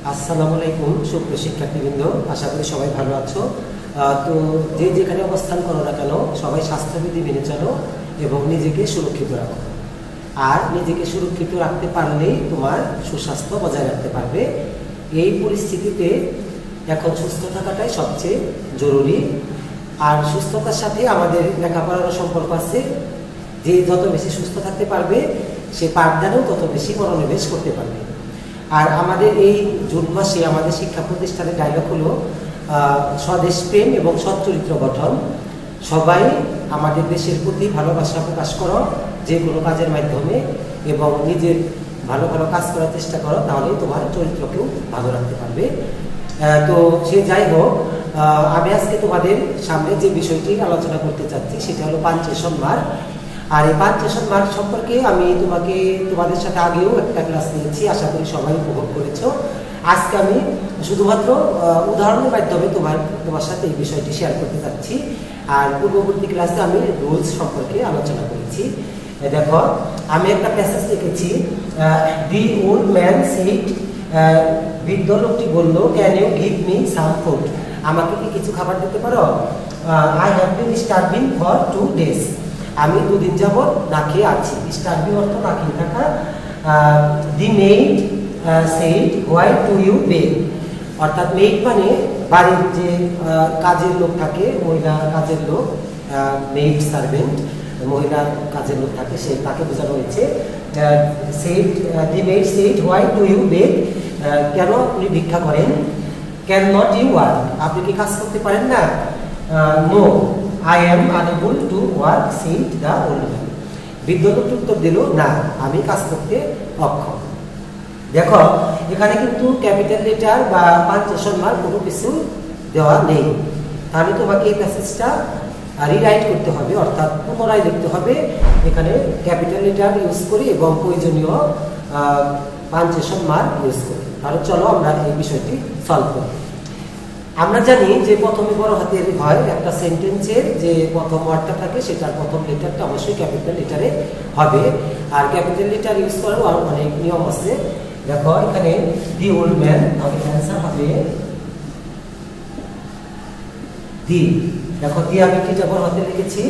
আসসালামু আলাইকুম সুপ্রিয় শিক্ষার্থীবৃন্দ, আশা করি সবাই ভালো আছো। তো যে যেখানে অবস্থান করো না কেন সবাই স্বাস্থ্যবিধি মেনে চলো এবং নিজেকে সুরক্ষিত রাখো। আর নিজেকে সুরক্ষিত রাখতে পারলেই তোমার সুস্বাস্থ্য বজায় রাখতে পারবে। এই পরিস্থিতিতে এখন সুস্থ থাকাটাই সবচেয়ে জরুরি। আর সুস্থতার সাথে আমাদের লেখাপড়ারও সম্পর্ক আছে। যে যত বেশি সুস্থ থাকতে পারবে সে পাঠদানেও তত বেশি মনোনিবেশ করতে পারবে। আর আমাদের এই জুন মাসে আমাদের শিক্ষা প্রতিষ্ঠানের ডায়লগ হলো স্বদেশ প্রেম এবং সচ্চরিত্র গঠন। সবাই আমাদের দেশের প্রতি ভালোবাসা প্রকাশ করো যে কোনো কাজের মাধ্যমে, এবং নিজের ভালো ভালো কাজ করার চেষ্টা করো, তাহলেই তোমার চরিত্রকেও ভালো রাখতে পারবে। তো সে যাই হোক, আমি আজকে তোমাদের সামনে যে বিষয়টি আলোচনা করতে চাচ্ছি সেটা হলো পাঞ্চেশন মার্ক। আর এই পাঞ্চেশন মার্ক সম্পর্কে আমি তোমাদের সাথে আগেও একটা ক্লাস নিয়েছি, আশা করি সবাই উপভোগ করেছো। আজকে আমি শুধুমাত্র উদাহরণের মাধ্যমে তোমার সাথে এই বিষয়টি শেয়ার করতে চাচ্ছি। আর পূর্ববর্তী ক্লাসে আমি রুলস সম্পর্কে আলোচনা করেছি। দেখো, আমি একটা প্যাসেজ লিখেছি, দি ওল্ড ম্যান সেড, বৃদ্ধ লোকটি বললো, can you give me some food, আমাকে কি কিছু খাবার দিতে পারো? I have been starving for 2 days, আমি 2 দিন যাবৎ না খেয়ে আছি। স্টার্ভিং অর্থ না খেয়ে থাকা। The maid said, why do you beg, অর্থাৎ মেইড মানে বাড়ির যে কাজের লোক থাকে, মহিলা কাজের লোক, মেইড সার্ভেন্ট, মহিলা কাজের লোক থাকে, সে তাকে বোঝানো হয়েছে। Said, the maid said, why do you beg, কেন আপনি ভিক্ষা করেন? ক্যান নট ইউ ওয়ার্ক, আপনি কি কাজ করতে পারেন না? No I am unable to work, said the old man. বৃদ্ধ লোকটি উত্তর দিল, না, আমি কাজ করতে অক্ষম। দেখো, এখানে কিন্তু ক্যাপিটাল লেটার বা পাঞ্চেশন মার্ক কোনো কিছু দেওয়া নেই। তাহলে তোমাকে এই প্যাসেজটা রিরাইট করতে হবে, অর্থাৎ পুনরায় লিখতে হবে এখানে ক্যাপিটাল লেটার ইউজ করি এবং প্রয়োজনীয় পাঞ্চেশন মার্ক ইউজ করি। তাহলে চলো আমরা এই বিষয়টি সলভ করি। আমরা জানি যে প্রথমে বড় হাতের হয় একটা সেন্টেন্সের যে প্রথম ওয়ার্ডটা থাকে সেটার প্রথম লেটারটা অবশ্যই ক্যাপিটাল লেটারে হবে। আর ক্যাপিটাল লেটার ইউজ করার অনেক নিয়ম আছে। দেখো, এখানে দি ওল্ড ম্যান, তাহলে অ্যান্সার হবে দি। দেখো, দি আমি কিটা বড় হাতে লিখেছি,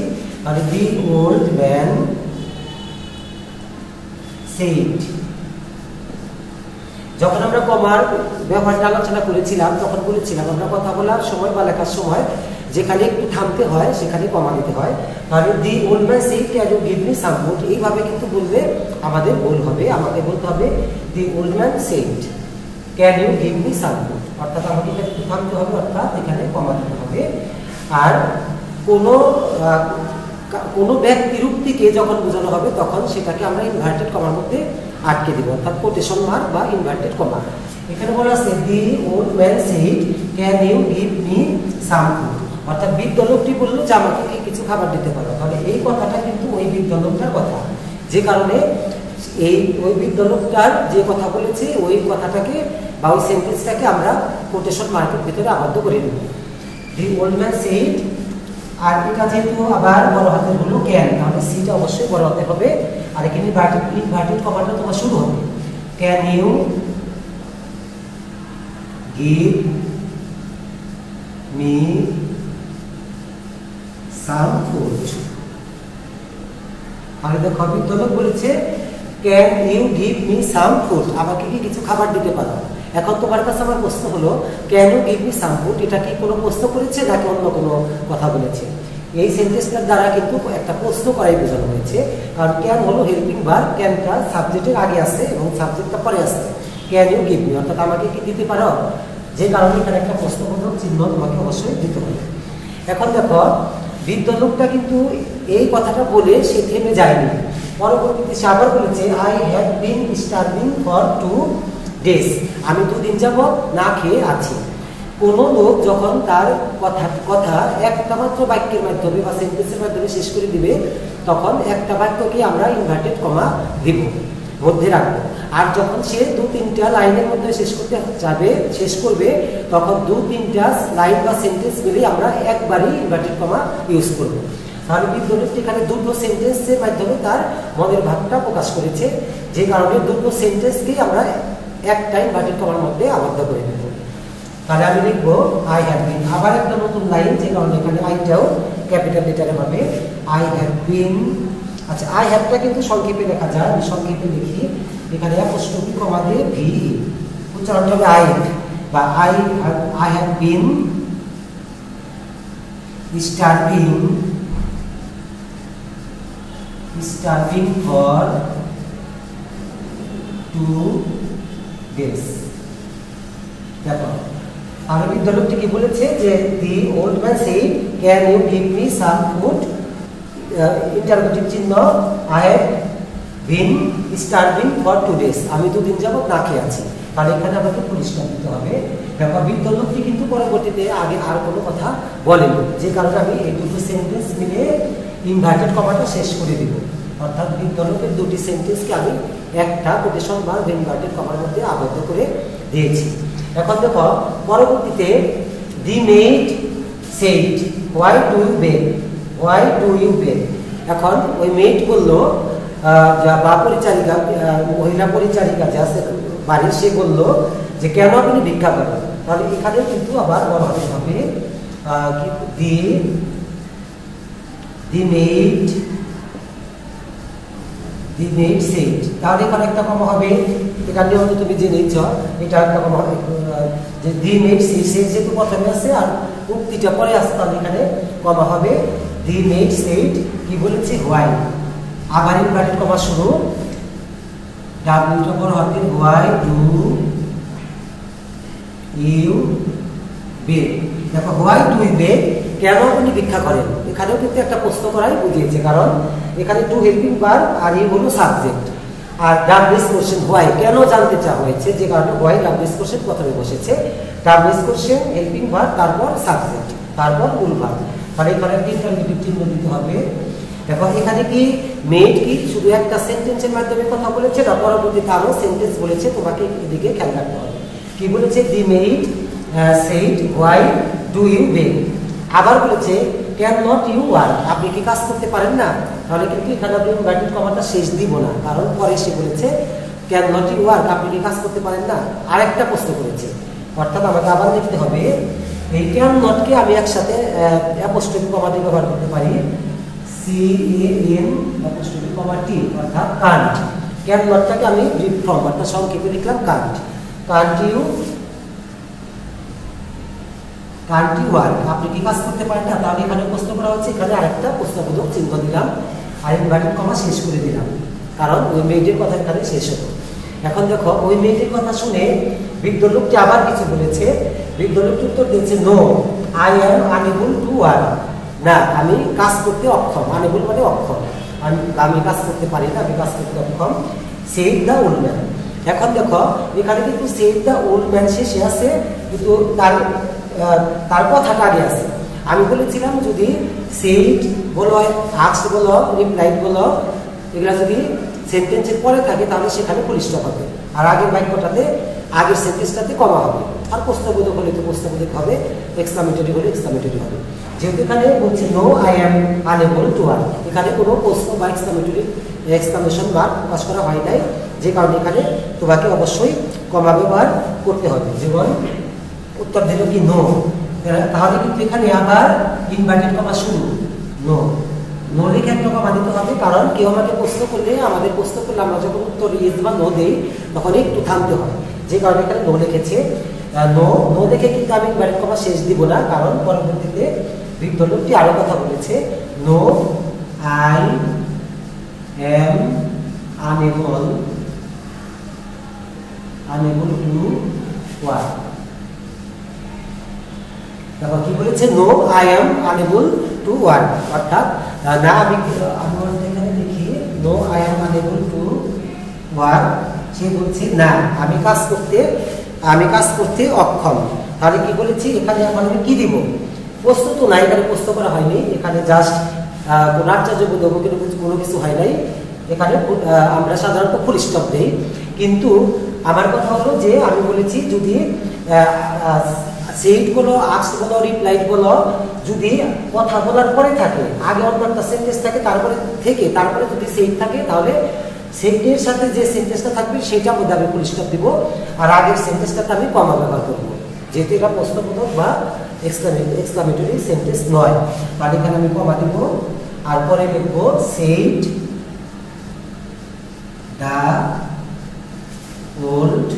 তাহলে দি ওল্ড ম্যান সেড। যখন আমরা কমার ব্যাপারটা আলোচনা করেছিলাম তখন বলেছিলাম আমরা কথা বলার সময় বা লেখার সময় যেখানে একটু থামতে হয় সেখানে কমা দিতে হয়। তাহলে the old man said, can you give me some food, এইভাবে কিন্তু বললে আমাদের ভুল হবে। আমাকে বলতে হবে the old man said, can you give me some food, অর্থাৎ আমাকে এখানে একটু থামতে হবে, অর্থাৎ এখানে কমা দিতে হবে। আর কোনো ব্যক্তির উক্তিকে যখন বোঝানো হবে তখন সেটাকে আমরা ইনভার্টেড কমার মধ্যে আটকে দিব, অর্থাৎ কোটেশন মার্ক বা ইনভার্টেড কমা। এখানে বলা আছে the old man said, can you give me some food, অর্থাৎ বৃদ্ধ লোকটি বললো যে আমাকে কি কিছু খাবার দিতে পারো। তাহলে এই কথাটা কিন্তু ওই বৃদ্ধ লোকটার কথা, যে কারণে ওই বৃদ্ধ লোকটার যে কথা বলেছে ওই কথাটাকে বা ওই সেন্টেন্সটাকে আমরা কোটেশন মার্কের ভিতরে আবদ্ধ করে নেব। দি ওল্ড ম্যান সেড, আর এটা যেহেতু আবার বড় হাতের হলো ক্যান, তাহলে সিটা অবশ্যই বড় হাতে হবে। আর এখানে ইনভার্টেড কমাটা তোমার শুরু হবে, can you give me some food. তাহলে দেখো, বৃদ্ধ লোক বলেছে can you give me some food, আমাকে কি কিছু খাবার দিতে পারো? এখন তোমার কাছে আমার প্রশ্ন হলো, can you give me some food, এটা কি কোনো প্রশ্ন করেছে নাকি অন্য কোনো কথা বলেছে? এই সেন্টেন্সটার দ্বারা কিন্তু একটা প্রশ্ন করাই বোঝানো হয়েছে, কারণ ক্যান হলো হেল্পিং ভার্ব, ক্যানটা সাবজেক্টের আগে আছে এবং সাবজেক্টটা পরে আছে। ক্যান ইউ গিভ মি অর্থাৎ আমাকে কি দিতে পারো, যে কারণে এখানে একটা প্রশ্নবোধক চিহ্ন তোমাকে অবশ্যই দিতে হবে। এখন দেখো, বৃদ্ধ লোকটা কিন্তু এই কথাটা বলে সে থেমে যায়নি, পরবর্তীতে সে আবার বলেছে I have been starving for 2 days, আমি 2 দিন যাবৎ না খেয়ে আছি। কোনো লোক যখন তার কথা একটা মাত্র বাক্যের মাধ্যমে বা সেন্টেন্সের মাধ্যমে শেষ করে দিবে তখন একটা বাক্যকে আমরা ইনভার্টেড কমা দিব, মধ্যে রাখবো। আর যখন সে 2-3টা লাইনের মধ্যে শেষ করবে তখন 2-3টা লাইন বা সেন্টেন্স মিলে আমরা একবারই ইনভার্টেড কমা ইউজ করব। তাহলে বৃদ্ধ লোকটি এখানে 2টো সেন্টেন্সের মাধ্যমে তার মনের ভাবটা প্রকাশ করেছে, যে কারণে 2টো সেন্টেন্সকেই আমরা একটা ইনভার্টেড কমার মধ্যে আবদ্ধ করে নেব। তাহলে আমি লিখবো আই হ্যাভ বিন, আবার একটা নতুন লাইন, যে কারণে এখানে আইটাও ক্যাপিটাল লেটারে হবে, আই হ্যাভ বিন। আচ্ছা, আই হ্যাভটা কিন্তু সংক্ষেপে লেখা যায়, আমি সংক্ষেপে লিখি, এখানে অ্যাপোস্ট্রফি কমা দিয়ে ভি, উচ্চারণটা হবে আই, বা I have bin starving for 2 days। দেখো আমি বিদ্যালয়টি কি বলেছে যে the old man said can you give me some food, interrogative চিহ্ন, I have been starving for 2 days, আমি 2 দিন যাবত না খেয়ে আছি। তাহলে এখানে আমাকে পরিষ্কার দিতে হবে। দেখো বিদ্যালয়টি কিন্তু পরবর্তীতে আগে আর কোনো কথা বলেনি, যে কারণে আমি এই দুটো সেন্টেন্স মিলে ইনভার্টেড কমাটা শেষ করে দিব। অর্থাৎ বিদ্যালয়ের দুটি সেন্টেন্সকে আমি একটা কোটেশন বা ইনভার্টেড কমার মধ্যে আবদ্ধ করে দিয়েছি। এখন দেখো পরবর্তীতে the maid said why do you beg, এখন ওই মেড বললো বা পরিচারিকা, মহিলা পরিচারিকা যে আছে বাড়ির, সে বললো যে কেন আপনি ভিক্ষা করেন। তাহলে এখানে কিন্তু আবার বলা হবে দি মেড সেড, তাহলে এখানে একটা কমা হবে, এটা নিয়ম তুমি জেনেছ, এটা একটা কমা হবে, যে দি মেড সেড, যেহেতু প্রথমে আছে আর উক্তিটা পরে আসছে, তাহলে এখানে কমা হবে। দি মেড সেড কি বলেছে, হোয়াই, আবার ইনভার্টেড কমা শুরু, ডাব্লিউটা বড় হাতের, হোয়াই ডু ইউ বেগ। দেখো হোয়াই ডু ইউ বেগ, কেন আপনি ভিক্ষা করেন, এখানেও কিন্তু একটা প্রশ্ন করাই বুঝিয়েছে, কারণ এখানে টু হেল্পিং ভার্ব আর ইউ হলো সাবজেক্ট, আর ডাব্লিউএস কোশ্চেন হোয়াই কেন জানতে চাওয়া হয়েছে, যে কারণে হোয়াই ডাব্লিউএস কোশ্চেন প্রথমে বসেছে, ডাব্লিউএস কোশ্চেন হেল্পিং ভার্ব, তারপর সাবজেক্ট, তারপর মূল ভার্ব। তাহলে এখানে একটা ইন্টারোগেটিভ চিহ্ন দিতে হবে। দেখো এখানে কি মেড কি শুধু একটা সেন্টেন্সের মাধ্যমে কথা বলেছে না, পরবর্তীতে আরো সেন্টেন্স বলেছে, তোমাকে এদিকে খেয়াল রাখতে হবে। কি বলেছে, the maid said why do you beg, আবার বলেছে ক্যান নট ইউ ওয়ার্ক, আপনি কি কাজ করতে পারেন না। তাহলে কিন্তু এখানে আমি ইনভার্টেড কমাটা শেষ দিব না, কারণ পরে সে বলেছে ক্যান নট ইউ ওয়ার্ক, আপনি কি কাজ করতে পারেন না, আরেকটা প্রশ্ন করেছে। অর্থাৎ আমাকে আবার লিখতে হবে এই ক্যান নটকে আমি একসাথে অ্যাপোস্ট্রফি কমা দিয়ে ব্যবহার করতে পারি, CAN অ্যাপোস্ট্রফি কমা T, অর্থাৎ কান্ট। ক্যান নটটাকে আমি ব্রিফ ফর্ম অর্থাৎ সংক্ষেপে লিখলাম কান্ট ইউ ওয়ার্ক, আপনি কি কাজ করতে পারেন না। তাহলে এখানে প্রশ্ন করা হচ্ছে, এখানে আরেকটা প্রশ্নবোধক চিহ্ন দিলাম আর ইনভার্টেড কমা শেষ করে দিলাম, কারণ ওই মেয়েটির কথা এখানে শেষ হতো। এখন দেখো ওই মেয়েটির কথা শুনে বৃদ্ধ লোকটি আবার কিছু বলেছে, বৃদ্ধ লোকটি উত্তর দিয়েছে no I am unable to work, না আমি কাজ করতে অক্ষম, আনএবল মানে অক্ষম, আমি কাজ করতে পারি না, আমি কাজ করতে অক্ষম। সেড দ্য ওল্ড ম্যান, এখন দেখো এখানে কিন্তু সেড দ্য ওল্ড ম্যান শেষে আছে, কিন্তু তার কথাটা আগে আছে। আমি বলেছিলাম যদি সেড বলো, আস্কড বলো, রিপ্লাইড বলো, এগুলা যদি সেন্টেন্সের পরে থাকে তাহলে সেখানে ফুল স্টপ হবে, আর আগের বাক্যটাতে আগের সেন্টেন্সটাতে কমা হবে, আর প্রশ্নবোধক হলে তো প্রশ্নবোধক হবে, এক্সক্লামেটরি হলে এক্সক্লামেটরি হবে। যেহেতু এখানে বলছে no I am unable to work, এখানে কোনো প্রশ্ন বা এক্সক্লামেশন মার্ক প্রকাশ করা হয় নাই, যে কারণে এখানে তোমাকে অবশ্যই কমা ব্যবহার করতে হবে। যেমন উত্তর দিল কি নো, তাহলে কিন্তু এখানে আবার ইনভার্টেড কমা শুরু, নো লিখে একটা কমা দিতে হবে, কারণ কেউ আমাকে প্রশ্ন করলে আমরা যখন উত্তর ইয়েস বা নো দেই তখন একটু থামতে হয়, যে কারণে এখানে নো লিখেছে। নো দেখে কিন্তু আমি ইনভার্টেড কমা শেষ দিব না, কারণ পরবর্তীতে বৃদ্ধ লোকটি আরো কথা বলেছে, no I am unable to work. তারপর কি বলেছে, no I am unable to work, অর্থাৎ না আমি এখানে লিখি no I am unable to work, সে বলছে না আমি কাজ করতে অক্ষম। তাহলে কি বলেছি এখানে এখন আমি কি দিব, প্রশ্ন তো নাই, এখানে প্রশ্ন করা হয়নি, এখানে জাস্ট কোনো আশ্চর্যবোধক কোনো কিছু হয় নাই, এখানে আমরা সাধারণত ফুল স্টপ দেই। কিন্তু আমার কথা হলো যে আমি বলেছি যদি সেড বলো, আস্কড বলো, রিপ্লাইড বলো, যদি কথা বলার পরে থাকে, আগে অন্য একটা সেন্টেন্স থাকে, তারপরে যদি সেড থাকে, তাহলে এর সাথে যে সেন্টেন্সটা থাকবে সেটার মধ্যে আমি ফুল স্টপ দিব, আর আগের সেন্টেন্সটাতে আমি কমা ব্যবহার করব, যেহেতু এটা প্রশ্নবোধক বা এক্সক্লামেটরি সেন্টেন্স নয়। আর এখানে আমি কমা দিব, আর পরে লিখব সেড দ্য ওল্ড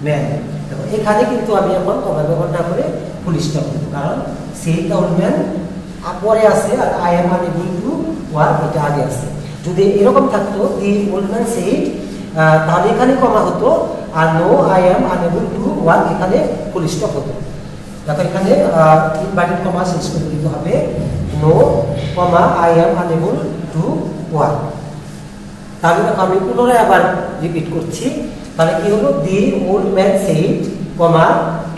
ম্যান। দেখো এখানে কিন্তু আমি এখন কমা ব্যবহার না করে ফুল স্টপ দেব, কারণ সেড দ্য ওল্ড ম্যান পরে আছে আর I am unable to work এটা আগে আছে। যদি এরকম থাকতো দি ওল্ড ম্যান সেড, তাহলে এখানে কমা হতো, আর no I am unable to work এখানে ফুল স্টপ হতো। দেখো এখানে ইনভার্টেড কমা শেষ করে দিতে হবে, no comma I am unable to work. তাহলে দেখো আমি পুনরায় আবার রিপিট করছি, তাহলে কি হলো, the old man said comma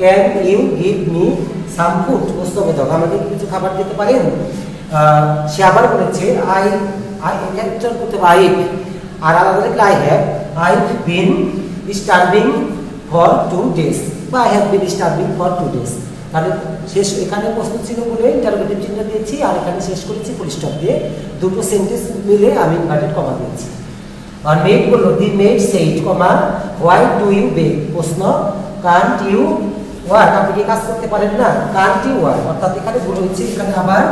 can you give me some food, প্রশ্নবোধক, আমাকে কিছু খাবার দিতে পারেন। সে আবার বলেছে আই ক্যান করতে হবে আই, আর আলাদা লিখলে I have been starving for 2 days, বা I have been starving for 2 days। তাহলে শেষ এখানে প্রশ্ন ছিল বলে ইন্টারোগেটিভ চিহ্ন দিয়েছি, আর এখানে শেষ করেছি ফুল স্টপ দিয়ে, দুটো সেন্টেন্স মিলে আমি ইনভার্টেড কমা দিয়েছি। আর মেড বললো the maid said comma why do you beg, প্রশ্ন কান্ট ইউ ওয়ার্ক, আপনি কি কাজ করতে পারেন না, কান্ট ইউ ওয়ার্ক, অর্থাৎ এখানে ভুল হচ্ছে, এখানে আবার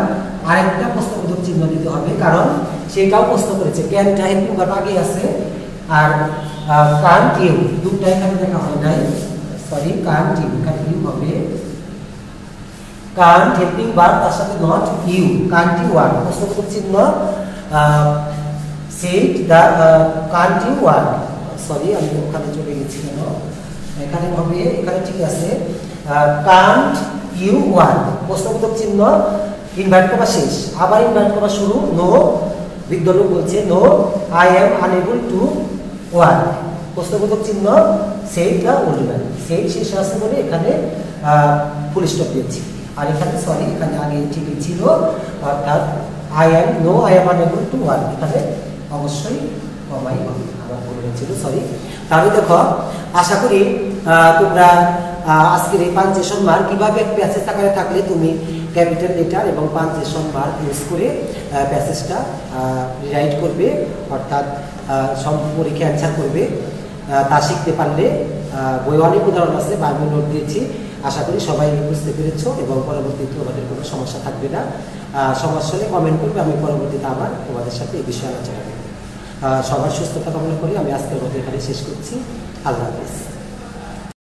আরেকটা প্রশ্নবোধক চিহ্ন দিতে হবে, কারণ সেটাও প্রশ্ন করেছে, ক্যানটা হেল্পিং ভার্ব আগে আছে, আর কান্ট ইউ দুটো এখানে দেখা হয় নাই, সরি কান্ট ইউ, এখানে ইউ হবে, কান্ট হেল্পিং ভার্ব তার সাথে not you, can't you work, প্রশ্নবোধক চিহ্ন said the can't you work, sorry আমি ওখানে চলে গেছি কেন, এখানে হবে, এখানে ঠিক আছে, কান্ট ইউ ওয়ার্ক, প্রশ্নবোধক চিহ্ন ইনভার্ট কমা শেষ, আবার ইনভার্ট কমা শুরু, নো বিদ্যালয় বলছে no I am unable to work, প্রশ্নবোধক চিহ্ন said the old man, said শেষ আছে বলে এখানে ফুল স্টপ দিয়েছি। আর এখানে সরি এখানে আগে ঠিকই ছিল, অর্থাৎ I am unable to work, এখানে অবশ্যই কমাই হবে, আমার ভুল হয়েছিল, সরি। তাহলে দেখো আশা করি তোমরা আজকের এই পাঞ্চুয়েশন মার্ক কিভাবে প্যাসেজ আকারে থাকলে তুমি ক্যাপিটাল লেটার এবং পাঞ্চুয়েশন মার্ক ইউজ করে প্যাসেজটা রিরাইট করবে, অর্থাৎ পরীক্ষা অ্যান্সার করবে, তা শিখতে পারলে। বই অনেক উদাহরণ আছে বা আমি নোট দিয়েছি, আশা করি সবাই বুঝতে পেরেছো এবং পরবর্তীতে তোমাদের কোনো সমস্যা থাকবে না। সমস্যা হলে কমেন্ট করবে, আমি পরবর্তীতে আবার তোমাদের সাথে এই বিষয়ে আলোচনা করব। সবার সুস্থতা কামনা করি আমি আজকের মতো এখানে শেষ করছি। আল্লাহ হাফেজ।